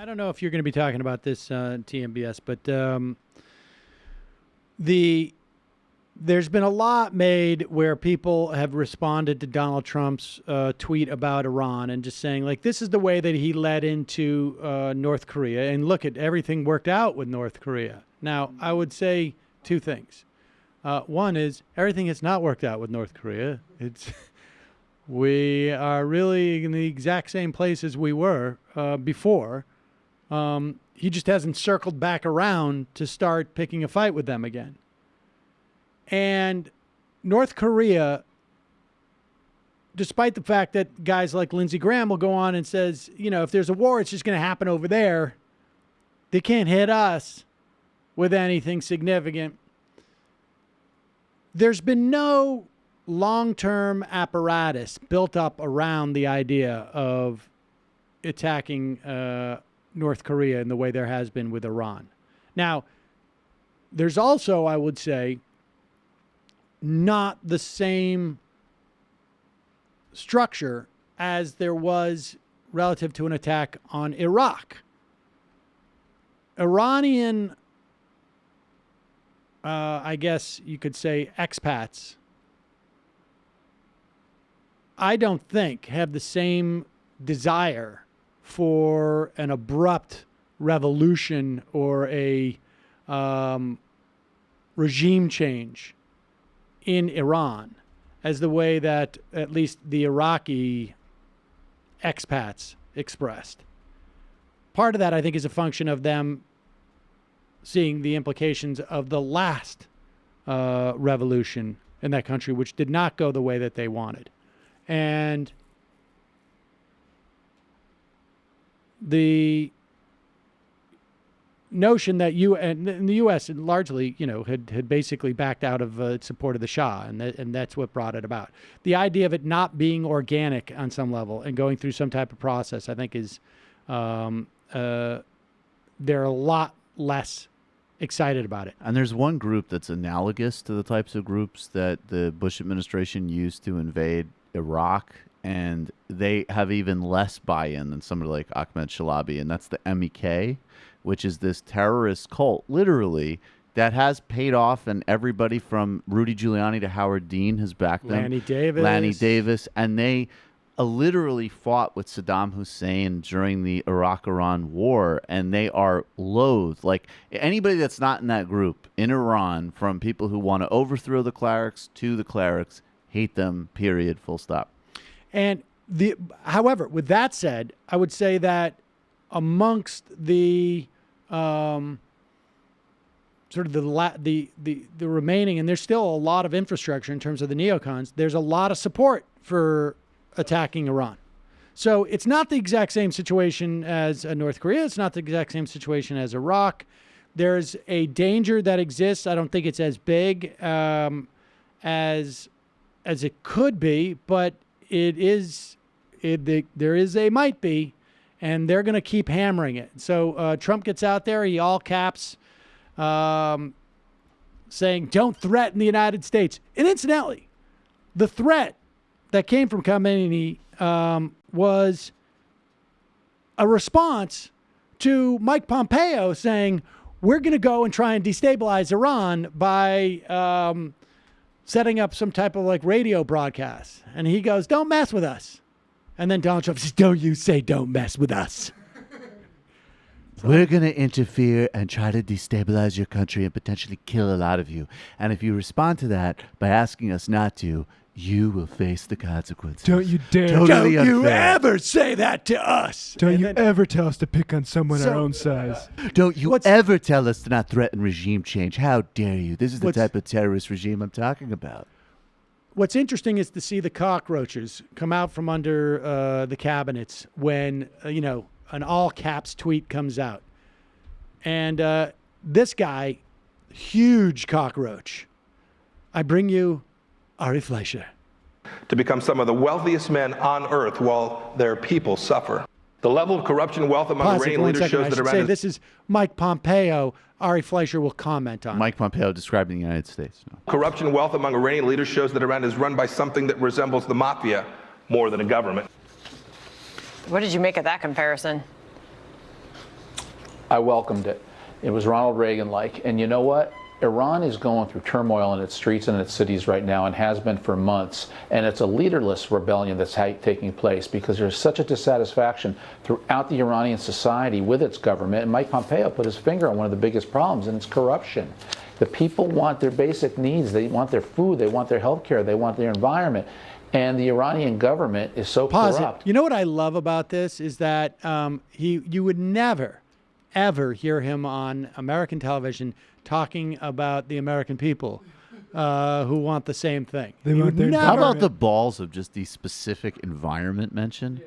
I don't know if you're going to be talking about this TMBS, but there's been a lot made where people have responded to Donald Trump's tweet about Iran and just saying, like, this is the way that he led into North Korea. And look, at everything worked out with North Korea. Now, I would say two things. One is everything has not worked out with North Korea. We are really in the exact same place as we were before. He just hasn't circled back around to start picking a fight with them again. And North Korea, despite the fact that guys like Lindsey Graham will go on and says, you know, if there's a war, it's just going to happen over there. They can't hit us with anything significant. There's been no long-term apparatus built up around the idea of attacking North Korea in the way there has been with Iran. Now, there's also, I would say, not the same structure as there was relative to an attack on Iraq. Iranian, I guess you could say, expats, I don't think have the same desire for an abrupt revolution or a regime change in Iran as the way that at least the Iraqi expats expressed. Part of that, I think, is a function of them seeing the implications of the last revolution in that country, which did not go the way that they wanted. And the notion that in the U.S. largely, you know, had basically backed out of support of the Shah, and that's what brought it about. The idea of it not being organic on some level and going through some type of process, I think, is they're a lot less excited about it. And there's one group that's analogous to the types of groups that the Bush administration used to invade Iraq, and they have even less buy-in than somebody like Ahmed Shalabi, and that's the MEK, which is this terrorist cult, literally, that has paid off, and everybody from Rudy Giuliani to Howard Dean has backed them. Lanny Davis. And they literally fought with Saddam Hussein during the Iraq-Iran war, and they are loathed. Like, anybody that's not in that group in Iran, from people who want to overthrow the clerics to the clerics, hate them, period, full stop. And however, with that said, I would say that amongst the sort of the remaining, and there's still a lot of infrastructure in terms of the neocons, there's a lot of support for attacking Iran. So it's not the exact same situation as North Korea. It's not the exact same situation as Iraq. There's a danger that exists. I don't think it's as big as it could be, but there is a might be, and they're going to keep hammering it. So Trump gets out there, he all caps, saying, don't threaten the United States. And incidentally, the threat that came from Khamenei was a response to Mike Pompeo saying, we're going to go and try and destabilize Iran by setting up some type of like radio broadcast. And he goes, don't mess with us. And then Donald Trump says, don't you say don't mess with us. We're going to interfere and try to destabilize your country and potentially kill a lot of you. And if you respond to that by asking us not to, you will face the consequences. Don't you dare. Totally don't you unfair. ever say that to us. Don't you ever tell us to pick on someone our own size. Don't you ever tell us to not threaten regime change. How dare you? This is the type of terrorist regime I'm talking about. What's interesting is to see the cockroaches come out from under the cabinets when, an all caps tweet comes out. And this guy, huge cockroach. I bring you Ari Fleischer. To become some of the wealthiest men on earth while their people suffer. The level of corruption and wealth among Iranian leaders shows that Iran is... This is Mike Pompeo. Ari Fleischer will comment on. Mike Pompeo describing the United States. No. Corruption and wealth among Iranian leaders shows that Iran is run by something that resembles the mafia more than a government. What did you make of that comparison? I welcomed it. It was Ronald Reagan-like. And you know what? Iran is going through turmoil in its streets and its cities right now and has been for months. And it's a leaderless rebellion that's taking place because there's such a dissatisfaction throughout the Iranian society with its government. And Mike Pompeo put his finger on one of the biggest problems, and it's corruption. The people want their basic needs. They want their food. They want their health care. They want their environment. And the Iranian government is so corrupt. You know what I love about this is that you would never, ever hear him on American television talking about the American people who want the same thing. How about the balls of just the specific environment mentioned?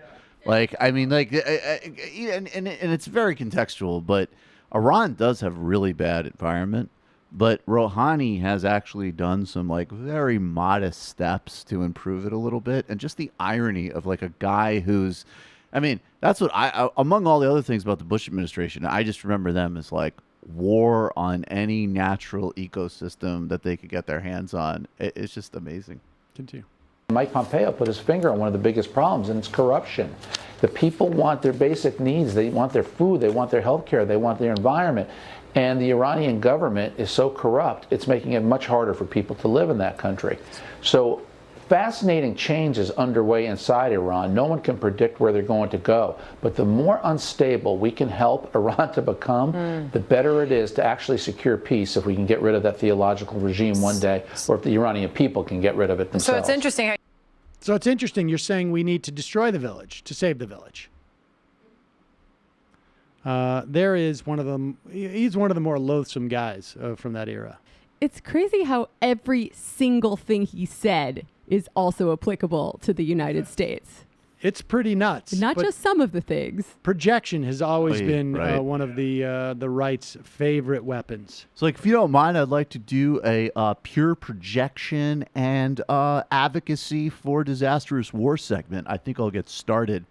Like, I mean, like, and it's very contextual, but Iran does have really bad environment. But Rouhani has actually done some like very modest steps to improve it a little bit. And just the irony of like a guy who's, I mean, that's what among all the other things about the Bush administration, I just remember them as like war on any natural ecosystem that they could get their hands on. It's just amazing. Continue. Mike Pompeo put his finger on one of the biggest problems, and it's corruption. The people want their basic needs. They want their food. They want their health care. They want their environment. And the Iranian government is so corrupt, it's making it much harder for people to live in that country. So fascinating change is underway inside Iran. No one can predict where they're going to go. But the more unstable we can help Iran to become, the better it is to actually secure peace if we can get rid of that theological regime one day, or if the Iranian people can get rid of it themselves. So it's interesting. So it's interesting. You're saying we need to destroy the village to save the village. There is one of them. He's one of the more loathsome guys from that era. It's crazy how every single thing he said is also applicable to the United States. It's pretty nuts. Not just some of the things. Projection has always been right. One of the right's favorite weapons. So, like, if you don't mind, I'd like to do a pure projection and advocacy for disastrous war segment. I think I'll get started.